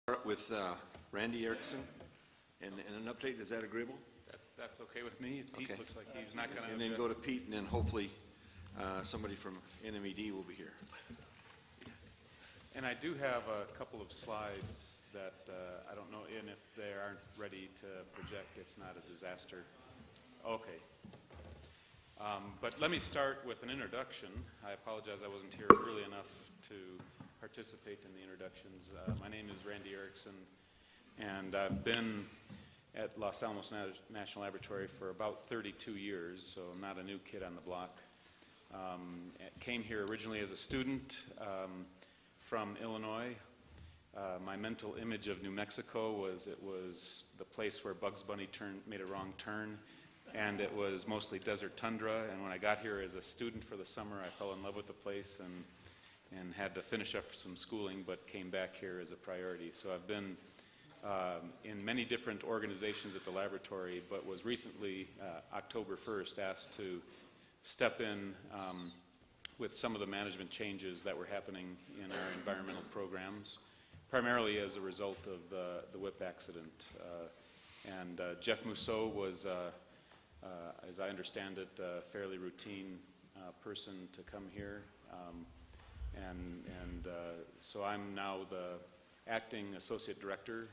Start with Randy Erickson and an update. Is that agreeable? That's okay with me. Pete Okay. looks like he's not going to. And then go to Pete, and then hopefully somebody from NMED will be here. And I do have a couple of slides that I don't know, and if they aren't ready to project, it's not a disaster. Okay. But let me start with an introduction. I apologize I wasn't here early enough to participate in the introductions. My name is Randy Erickson, and I've been at Los Alamos National Laboratory for about 32 years, so I'm not a new kid on the block. Came here originally as a student from Illinois. My mental image of New Mexico was it was the place where Bugs Bunny made a wrong turn, and it was mostly desert tundra. And when I got here as a student for the summer, I fell in love with the place and had to finish up some schooling, but came back here as a priority. So I've been in many different organizations at the laboratory, but was recently, October 1st, asked to step in with some of the management changes that were happening in our environmental programs, primarily as a result of the whip accident. Jeff Mousseau was, as I understand it, a fairly routine person to come here. So I'm now the acting associate director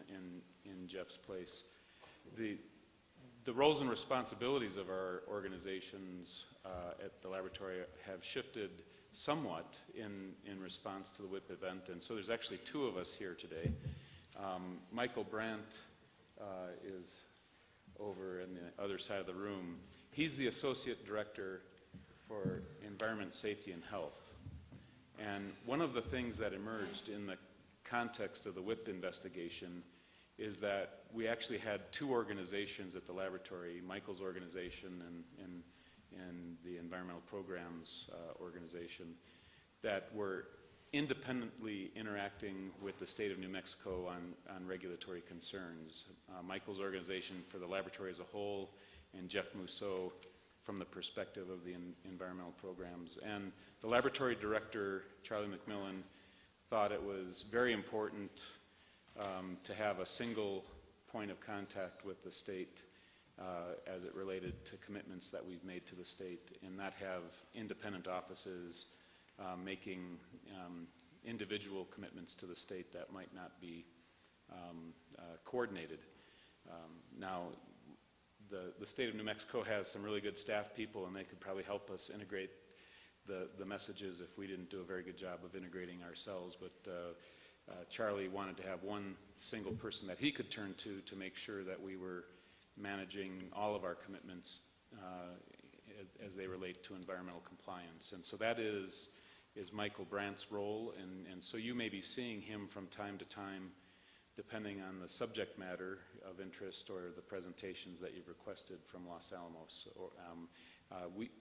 in Jeff's place. The roles and responsibilities of our organizations at the laboratory have shifted somewhat in response to the WIP event, and so there's actually two of us here today. Michael Brandt is over in the other side of the room. He's the associate director for environment, safety, and health. And one of the things that emerged in the context of the WIP investigation is that we actually had two organizations at the laboratory, Michael's organization and the environmental programs organization, that were independently interacting with the state of New Mexico on regulatory concerns. Michael's organization for the laboratory as a whole, and Jeff Mousseau from the perspective of the environmental programs. And the laboratory director, Charlie McMillan, thought it was very important to have a single point of contact with the state as it related to commitments that we've made to the state, and not have independent offices making individual commitments to the state that might not be coordinated. Now, the state of New Mexico has some really good staff people, and they could probably help us integrate the messages if we didn't do a very good job of integrating ourselves. But Charlie wanted to have one single person that he could turn to make sure that we were managing all of our commitments as they relate to environmental compliance. And so that is Michael Brandt's role, and so you may be seeing him from time to time depending on the subject matter of interest or the presentations that you've requested from Los Alamos.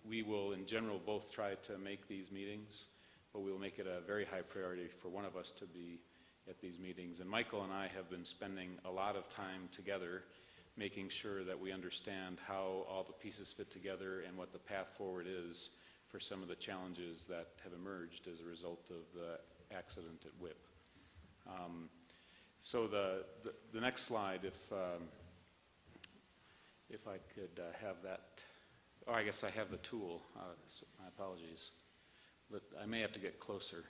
We will, in general, both try to make these meetings, but we will make it a very high priority for one of us to be at these meetings. And Michael and I have been spending a lot of time together making sure that we understand how all the pieces fit together and what the path forward is for some of the challenges that have emerged as a result of the accident at WIP. So the next slide, if I could have that. Oh, I guess I have the tool. So my apologies. But I may have to get closer.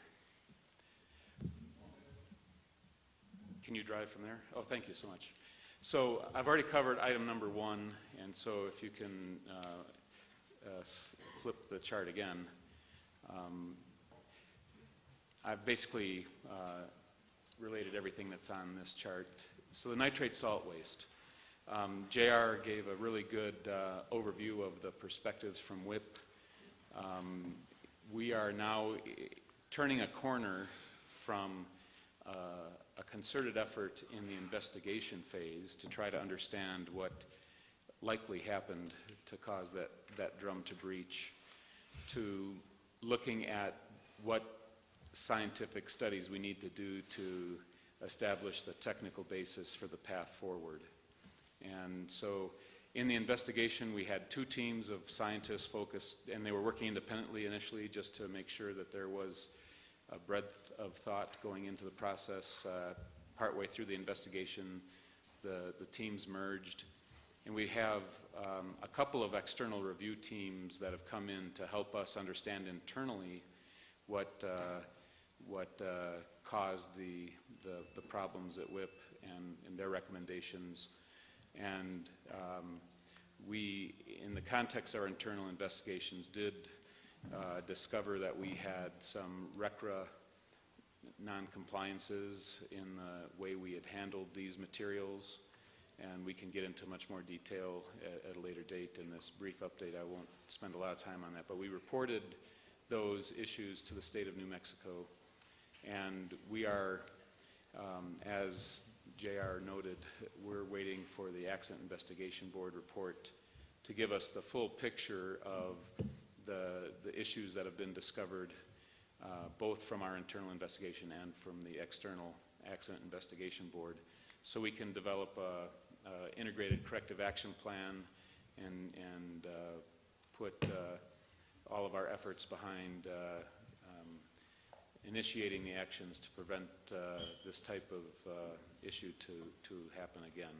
Can you drive from there? Oh, thank you so much. So I've already covered item number 1, and so if you can flip the chart again. I've basically related everything that's on this chart. So the nitrate salt waste. JR gave a really good overview of the perspectives from WIP. We are now turning a corner from a concerted effort in the investigation phase to try to understand what likely happened to cause that drum to breach, to looking at what scientific studies we need to do to establish the technical basis for the path forward. And so in the investigation, we had 2 teams of scientists focused, and they were working independently initially just to make sure that there was a breadth of thought going into the process. partway through the investigation, the teams merged, and we have a couple of external review teams that have come in to help us understand internally what caused the problems at WIP and their recommendations. And we, in the context of our internal investigations, did discover that we had some RCRA non-compliances in the way we had handled these materials, and we can get into much more detail at a later date in this brief update. I won't spend a lot of time on that, but we reported those issues to the state of New Mexico, and we are, as JR noted, we're waiting for the Accident Investigation Board report to give us the full picture of the issues that have been discovered, both from our internal investigation and from the external Accident Investigation Board, so we can develop a integrated corrective action plan and put all of our efforts behind initiating the actions to prevent this type of issue to happen again.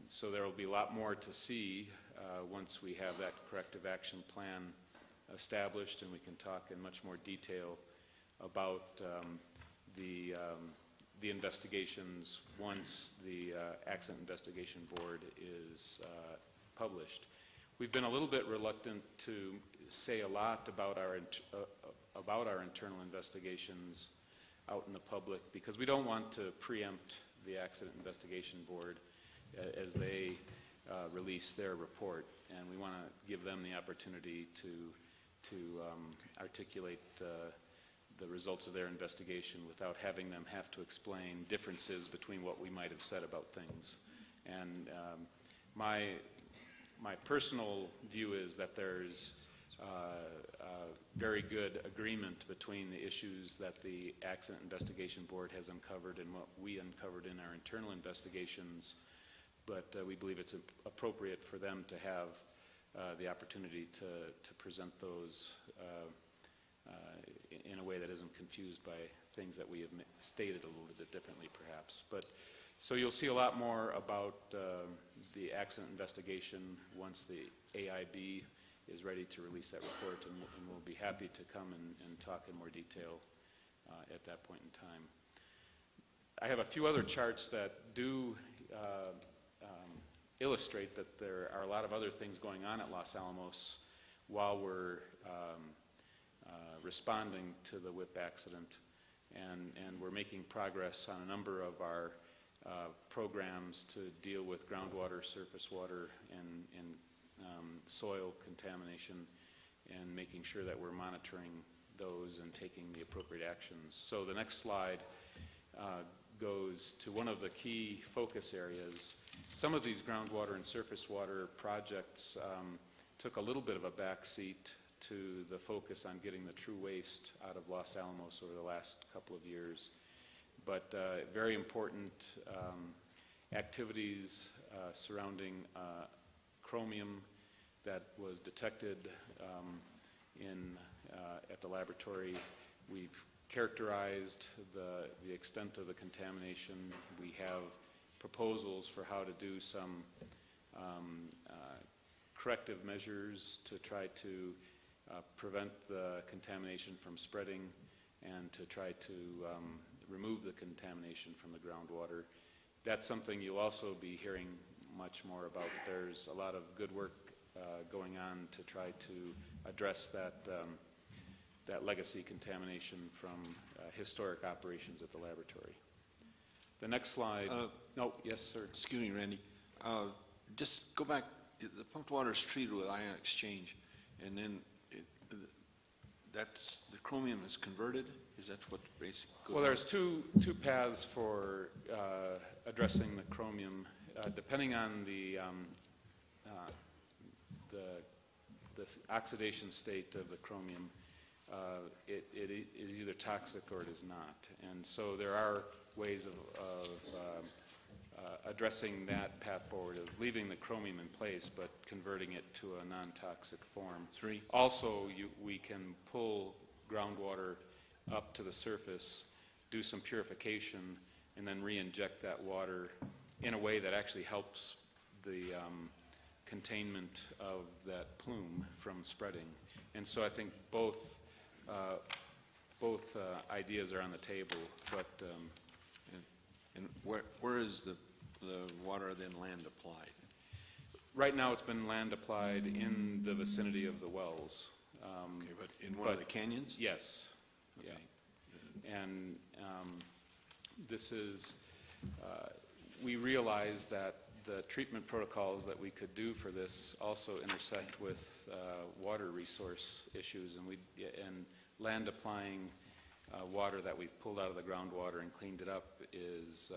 So there will be a lot more to see once we have that corrective action plan established, and we can talk in much more detail about the investigations once the Accident Investigation Board is published. We've been a little bit reluctant to say a lot about our internal investigations out in the public because we don't want to preempt the Accident Investigation Board as they release their report, and we want to give them the opportunity to articulate the results of their investigation without having them have to explain differences between what we might have said about things. And my personal view is that there's very good agreement between the issues that the Accident Investigation Board has uncovered and what we uncovered in our internal investigations, but we believe it's appropriate for them to have the opportunity to present those in a way that isn't confused by things that we have stated a little bit differently, perhaps. But so you'll see a lot more about the accident investigation once the AIB is ready to release that report, and we'll be happy to come and talk in more detail at that point in time. I have a few other charts that do illustrate that there are a lot of other things going on at Los Alamos while we're responding to the WIP accident, and we're making progress on a number of our programs to deal with groundwater, surface water, and soil contamination, and making sure that we're monitoring those and taking the appropriate actions. So the next slide goes to one of the key focus areas. Some of these groundwater and surface water projects took a little bit of a backseat to the focus on getting the true waste out of Los Alamos over the last couple of years. But very important activities surrounding chromium that was detected at the laboratory. We've characterized the extent of the contamination. We have proposals for how to do some corrective measures to try to prevent the contamination from spreading and to try to remove the contamination from the groundwater. That's something you'll also be hearing much more about. There's a lot of good work going on to try to address that legacy contamination from historic operations at the laboratory. The next slide. No, yes, sir. Excuse me, Randy. Just go back. The pumped water is treated with ion exchange, and then that's the chromium is converted. Is that what basically goes on? Well, there's two paths for addressing the chromium, depending on the oxidation state of the chromium. It is either toxic or it is not, and so there are ways of addressing that path forward, of leaving the chromium in place but converting it to a non-toxic form. Also, we can pull groundwater up to the surface, do some purification, and then re-inject that water in a way that actually helps the containment of that plume from spreading. And so I think both ideas are on the table, but And where is the water then land applied? right now it's been land applied in the vicinity of the wells. Okay, but in one of the canyons? Yes. Okay. Yeah. And this is, we realize that the treatment protocols that we could do for this also intersect with water resource issues, and land applying water that we've pulled out of the groundwater and cleaned it up is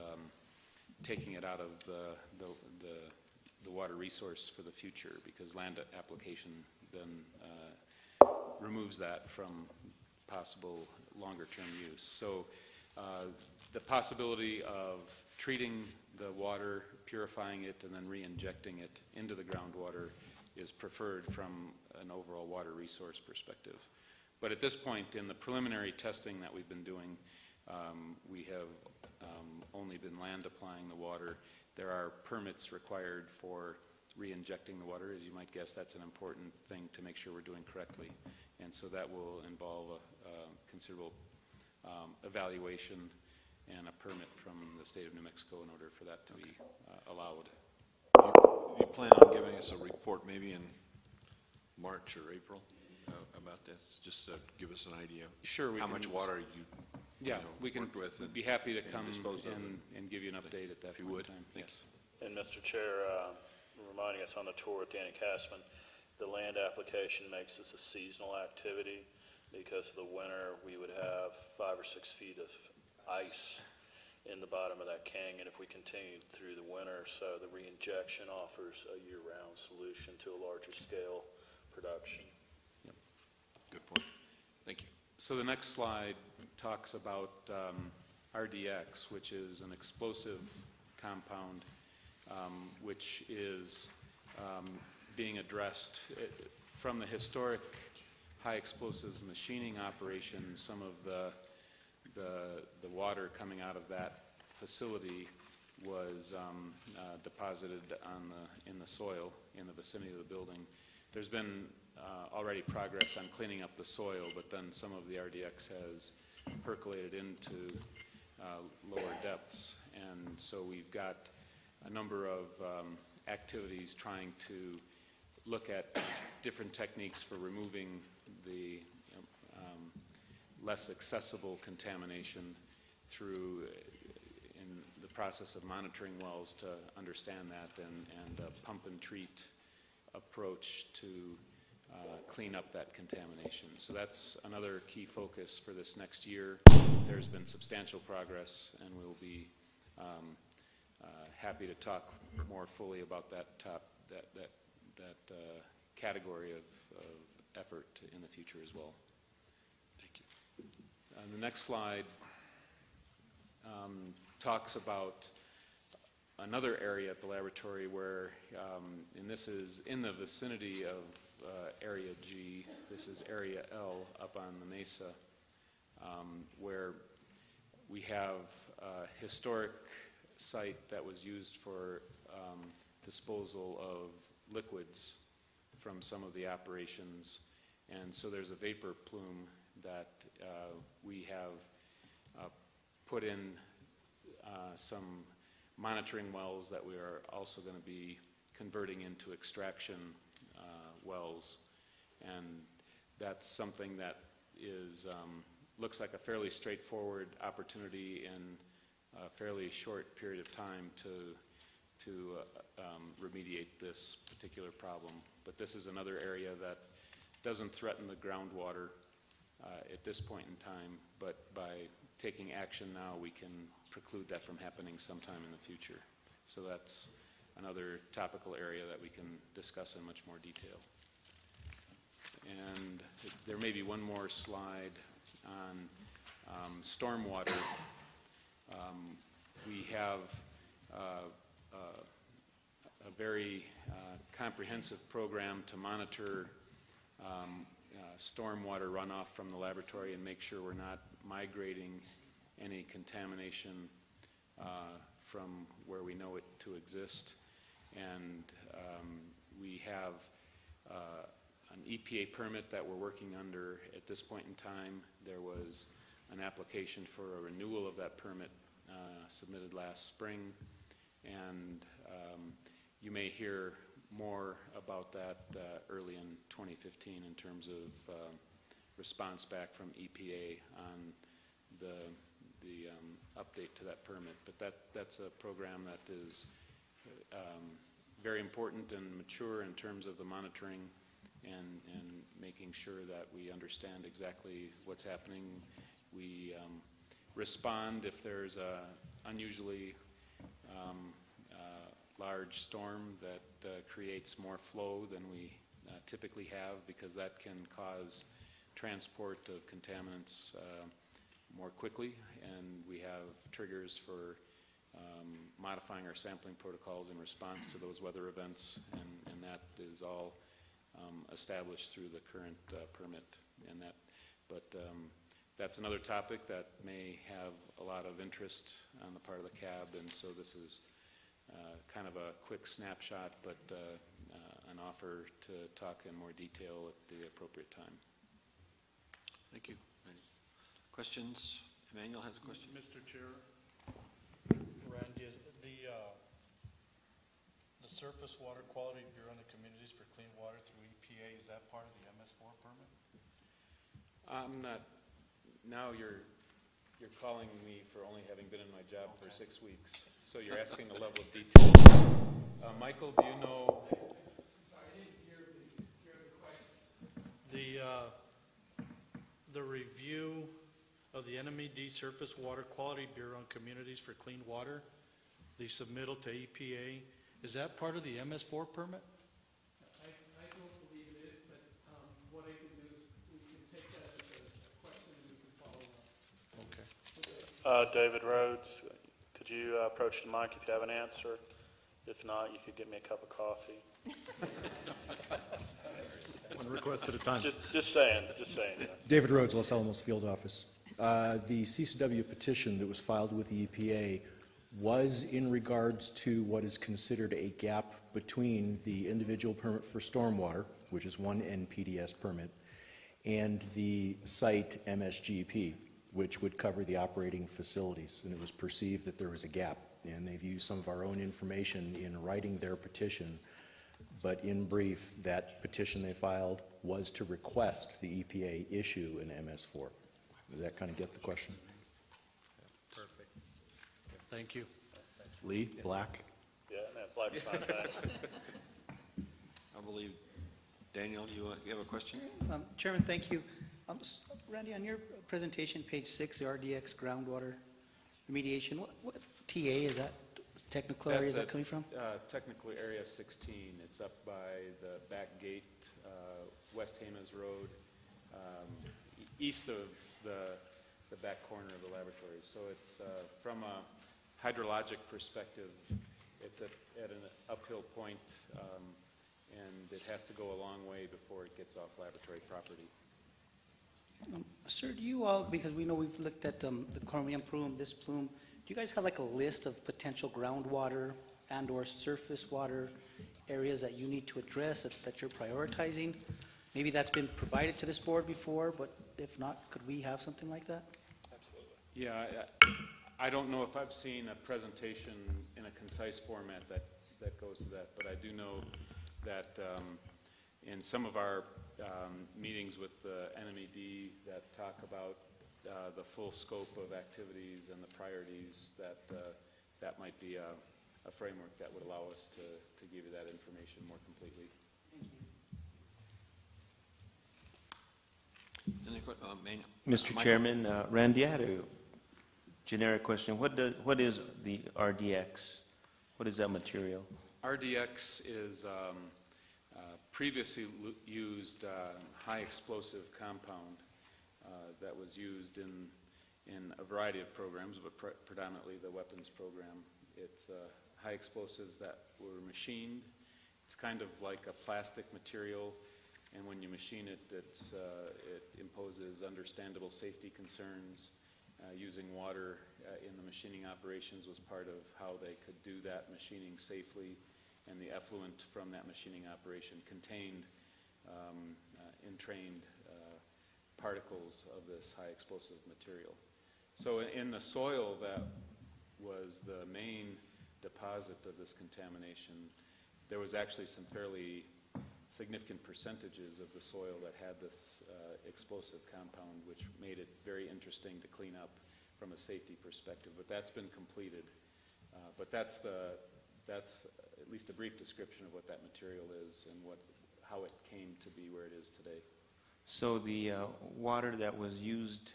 taking it out of the water resource for the future, because land application then removes that from possible longer-term use. So the possibility of treating the water, purifying it, and then re-injecting it into the groundwater is preferred from an overall water resource perspective. But at this point, in the preliminary testing that we've been doing, we have only been land applying the water. There are permits required for re-injecting the water. As you might guess, that's an important thing to make sure we're doing correctly. And so that will involve a considerable evaluation and a permit from the state of New Mexico in order for that to be allowed. You plan on giving us a report maybe in March or April about this, just to give us an idea? Sure. How much water you we can worked with be happy to come disposed of and give you an update at that If you point would. in time. Thanks. Yes. And Mr. Chair, reminding us on the tour with Danny Cashman, the land application makes this a seasonal activity. Because of the winter, we would have 5 or 6 feet of ice in the bottom of that canyon if we continued through the winter. So the re-injection offers a year-round solution to a larger scale production. Good point. Thank you. So the next slide talks about RDX, which is an explosive compound, which is being addressed from the historic high explosive machining operation. Some of the water coming out of that facility was deposited in the soil in the vicinity of the building. There's been already progress on cleaning up the soil, but then some of the RDX has percolated into lower depths, and so we've got a number of activities trying to look at different techniques for removing the less accessible contamination through in the process of monitoring wells to understand that, and a pump and treat approach to clean up that contamination. So that's another key focus for this next year. There's been substantial progress, and we'll be happy to talk more fully about that category of effort in the future as well. Thank you. The next slide talks about another area at the laboratory where, and this is in the vicinity of Area G, this is Area L up on the mesa, where we have a historic site that was used for disposal of liquids from some of the operations, and so there's a vapor plume that we have put in some monitoring wells that we are also going to be converting into extraction wells, and that's something that is looks like a fairly straightforward opportunity in a fairly short period of time to remediate this particular problem. But this is another area that doesn't threaten the groundwater at this point in time, but by taking action now, we can preclude that from happening sometime in the future. So that's another topical area that we can discuss in much more detail. And there may be one more slide on stormwater. We have a very comprehensive program to monitor stormwater runoff from the laboratory and make sure we're not migrating any contamination from where we know it to exist. And we have an EPA permit that we're working under at this point in time. There was an application for a renewal of that permit submitted last spring, and you may hear more about that early in 2015 in terms of response back from EPA on the update to that permit. But that's a program that is very important and mature in terms of the monitoring and making sure that we understand exactly what's happening. We respond if there's a unusually large storm that creates more flow than we typically have, because that can cause transport of contaminants more quickly, and we have triggers for modifying our sampling protocols in response to those weather events, and that is all established through the current permit. And that's another topic that may have a lot of interest on the part of the CAB, and so this is kind of a quick snapshot, but an offer to talk in more detail at the appropriate time. Thank you. Any questions? Emmanuel has a question. Mr. Chair, Randy, the Surface Water Quality Bureau and the Communities for Clean Water through EPA, is that part of the MS4 permit? I'm not. Now you're calling me for only having been in my job for 6 weeks, so you're asking a level of detail. Michael, do you know? Sorry, I didn't hear the question. The review of the NNMCAB Surface Water Quality Bureau and Communities for Clean Water, the submittal to EPA, is that part of the MS4 permit? I don't believe it is, but what I can do is we can take that as a question and we can follow up. Okay. David Rhodes, could you approach the mic if you have an answer? If not, you could get me a cup of coffee. One request at a time. Just saying. Yeah. David Rhodes, Los Alamos Field Office. The CCW petition that was filed with the EPA was in regards to what is considered a gap between the individual permit for stormwater, which is one NPDS permit, and the site MSGP, which would cover the operating facilities. And it was perceived that there was a gap, and they've used some of our own information in writing their petition. But in brief, that petition they filed was to request the EPA issue an MS4. Does that kind of get the question? Perfect. Thank you. Lee, Black? Yeah, no, black's fine, thanks. I believe, Daniel, you have a question? Chairman, thank you. Randy, on your presentation, page 6, the RDX groundwater remediation, what TA is that? Technical area is that coming from? Technical area 16. It's up by the back gate, West Hamas Road, east of the back corner of the laboratory. So it's from a hydrologic perspective, it's at an uphill point, and it has to go a long way before it gets off laboratory property. Sir, do you all, because we know we've looked at the Chromium plume, this plume, do you guys have like a list of potential groundwater and or surface water areas that you need to address that you're prioritizing? Maybe that's been provided to this board before, but if not, could we have something like that? Absolutely. Yeah, I don't know if I've seen a presentation in a concise format that goes to that, but I do know that in some of our meetings with the NNMCAB that talk about the full scope of activities and the priorities, that might be a framework that would allow us to give you that information more completely. Mr. Chairman, Randy, I had a generic question. What is the RDX? What is that material? RDX is previously used high explosive compound that was used in a variety of programs, but predominantly the weapons program. It's high explosives that were machined. It's kind of like a plastic material, and when you machine it, it imposes understandable safety concerns. using water in the machining operations was part of how they could do that machining safely, and the effluent from that machining operation contained entrained particles of this high explosive material. So in the soil that was the main deposit of this contamination, there was actually some fairly significant percentages of the soil that had this explosive compound, which made it very interesting to clean up from a safety perspective. But that's been completed. But that's at least a brief description of what that material is and how it came to be where it is today. So the water that was used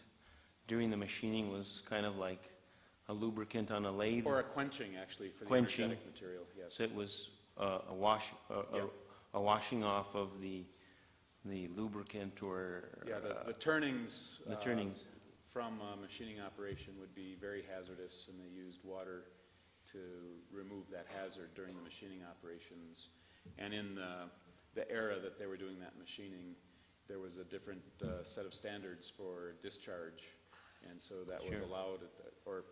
during the machining was kind of like a lubricant on a lathe? Or a quenching, actually, for the Quenching. energetic material, yes. So it was a washing off of the lubricant or... Yeah, the turnings. The turnings. From a machining operation would be very hazardous, and they used water to remove that hazard during the machining operations. And in the era that they were doing that machining, there was a different set of standards for discharge, and so that was Sure. allowed or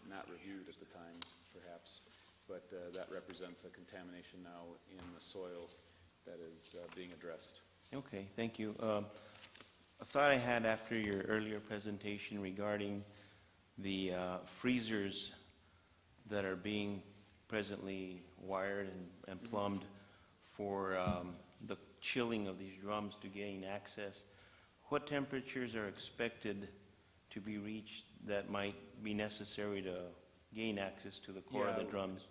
not reviewed at the time, perhaps. But that represents a contamination now in the soil that is being addressed. Okay, thank you. A thought I had after your earlier presentation regarding the freezers that are being presently wired and plumbed for the chilling of these drums to gain access. What temperatures are expected to be reached that might be necessary to gain access to the core of the Yeah, drums?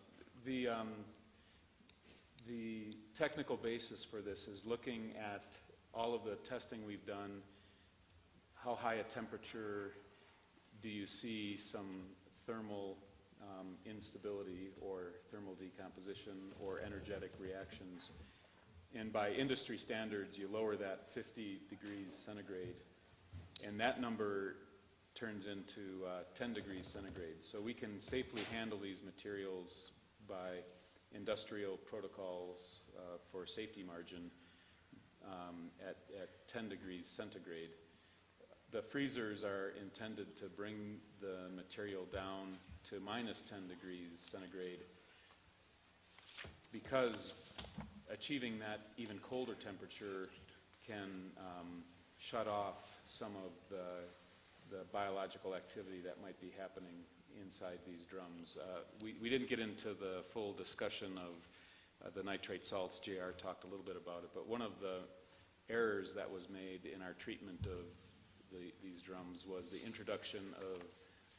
The technical basis for this is looking at all of the testing we've done. How high a temperature do you see some thermal instability or thermal decomposition or energetic reactions? And by industry standards, you lower that 50 degrees centigrade, and that number turns into 10 degrees centigrade. So we can safely handle these materials by industrial protocols for safety margin at 10 degrees centigrade. The freezers are intended to bring the material down to minus 10 degrees centigrade, because achieving that even colder temperature can shut off some of the biological activity that might be happening inside these drums. We didn't get into the full discussion of the nitrate salts. JR talked a little bit about it, but one of the errors that was made in our treatment of these drums was the introduction of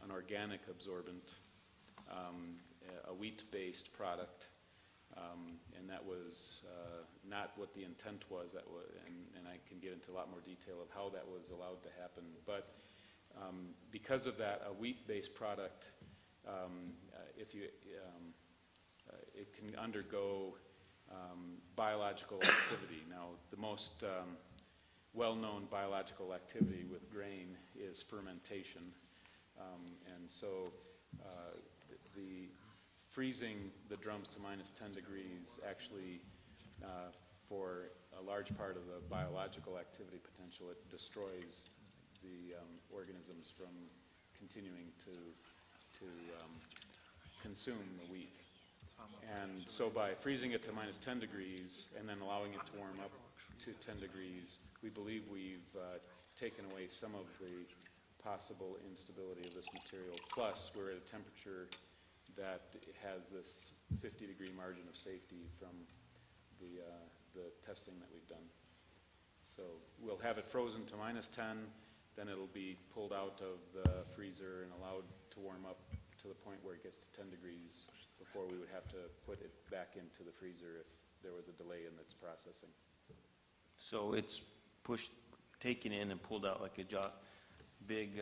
an organic absorbent, a wheat-based product, and that was not what the intent was. And I can get into a lot more detail of how that was allowed to happen. But because of that, a wheat-based product, it can undergo biological activity. Now, the most well-known biological activity with grain is fermentation, and so the freezing the drums to minus 10 degrees actually, for a large part of the biological activity potential, it destroys the organisms from continuing to consume the wheat. And so by freezing it to minus 10 degrees and then allowing it to warm up to 10 degrees, we believe we've taken away some of the possible instability of this material. Plus, we're at a temperature that has this 50-degree margin of safety from the testing that we've done. So we'll have it frozen to minus 10, then it'll be pulled out of the freezer and allowed to warm up to the point where it gets to 10 degrees before we would have to put it back into the freezer if there was a delay in its processing. So it's taken in and pulled out like a big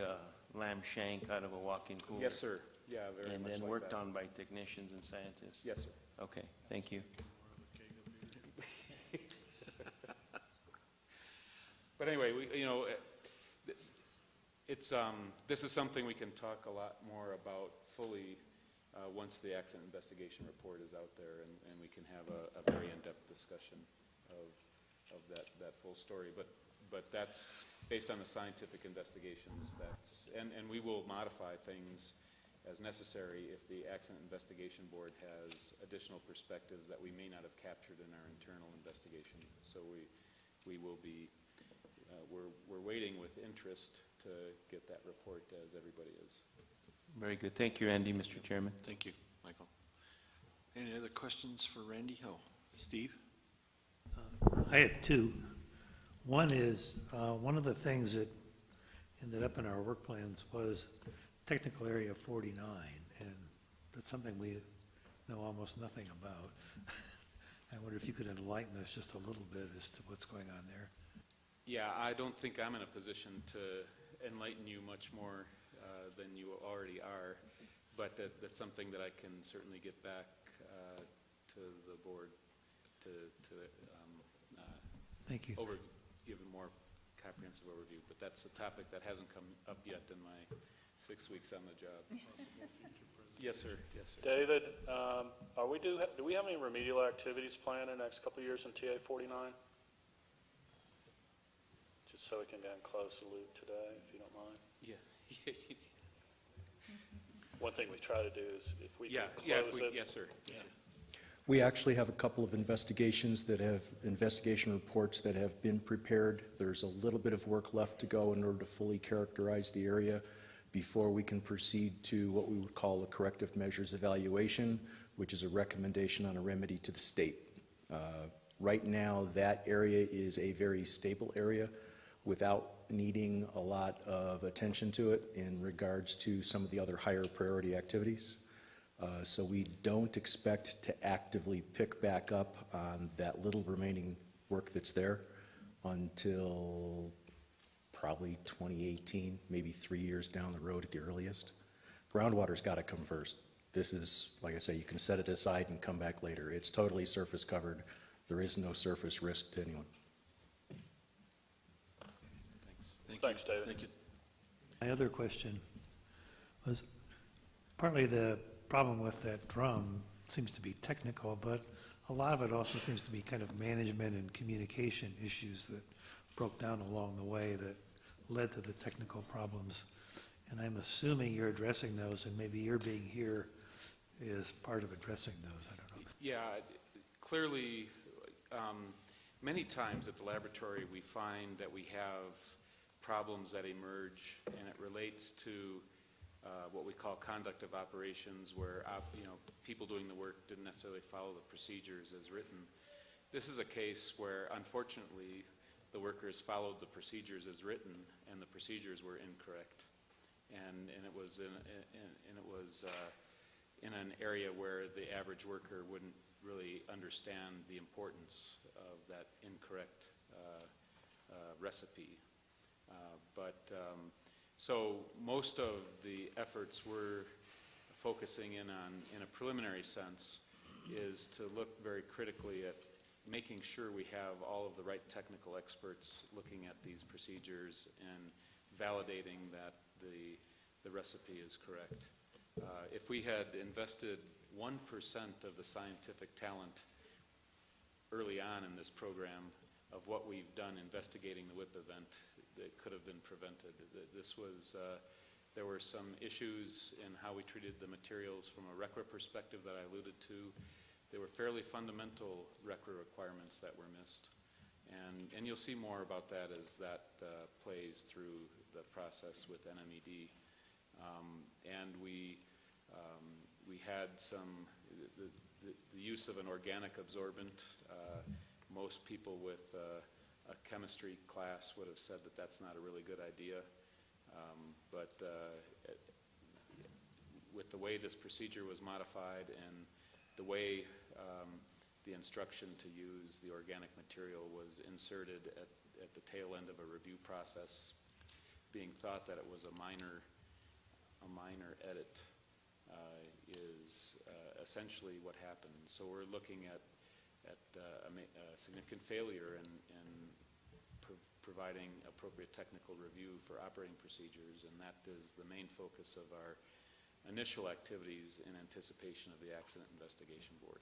lamb shank out of a walk-in cooler? Yes, sir. Yeah, very much And then like worked that. on by technicians and scientists? Yes, sir. Okay, thank you. But anyway, this is something we can talk a lot more about fully once the accident investigation report is out there, and we can have a very in-depth discussion of that full story. But that's based on the scientific investigations. And we will modify things as necessary if the Accident Investigation Board has additional perspectives that we may not have captured in our internal investigation. So we will be, we're waiting with interest to get that report, as everybody is. Very good. Thank you, Randy, Mr. Chairman. Thank you, Michael. Any other questions for Randy? Oh, Steve? I have two. One is, one of the things that ended up in our work plans was technical area 49, and that's something we know almost nothing about. I wonder if you could enlighten us just a little bit as to what's going on there. Yeah, I don't think I'm in a position to enlighten you much more than you already are, but that's something that I can certainly get back to the board to Thank you. give a more comprehensive overview. But that's a topic that hasn't come up yet in my 6 weeks on the job. Yes, sir. Yes, sir. David, do we have any remedial activities planned in the next couple of years in TA 49? Just so we can get close the loop today, if you don't mind. Yeah. One thing we try to do is if we Yeah. can Yeah. close it. Yes, sir. Yes, sir. We actually have a couple of investigation reports that have been prepared. There's a little bit of work left to go in order to fully characterize the area before we can proceed to what we would call a corrective measures evaluation, which is a recommendation on a remedy to the state. Right now, that area is a very stable area without needing a lot of attention to it in regards to some of the other higher priority activities. So we don't expect to actively pick back up on that little remaining work that's there until probably 2018, maybe 3 years down the road at the earliest. Groundwater's got to come first. This is, like I say, you can set it aside and come back later. It's totally surface covered. There is no surface risk to anyone. Thanks, David. Thank you. My other question was, partly the problem with that drum seems to be technical, but a lot of it also seems to be kind of management and communication issues that broke down along the way that led to the technical problems. And I'm assuming you're addressing those, and maybe your being here is part of addressing those. I don't know. Yeah, clearly, many times at the laboratory we find that we have problems that emerge, and it relates to what we call conduct of operations, where people doing the work didn't necessarily follow the procedures as written. This is a case where, unfortunately, the workers followed the procedures as written, and the procedures were incorrect. And it was in an area where the average worker wouldn't really understand the importance of that incorrect recipe. So most of the efforts we're focusing in on, in a preliminary sense, is to look very critically at making sure we have all of the right technical experts looking at these procedures and validating that the recipe is correct. If we had invested 1% of the scientific talent early on in this program of what we've done investigating the WIP event, that could have been prevented. There were some issues in how we treated the materials from a RECRA perspective that I alluded to. There were fairly fundamental RECRA requirements that were missed. And you'll see more about that as that plays through the process with NMED. And we had the use of an organic absorbent. Most people with a chemistry class would have said that that's not a really good idea. But with the way this procedure was modified and the way the instruction to use the organic material was inserted at the tail end of a review process, being thought that it was a minor edit, is essentially what happened. So we're looking at a significant failure in providing appropriate technical review for operating procedures, and that is the main focus of our initial activities in anticipation of the Accident Investigation Board.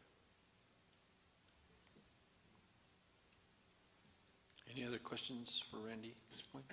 Any other questions for Randy at this point?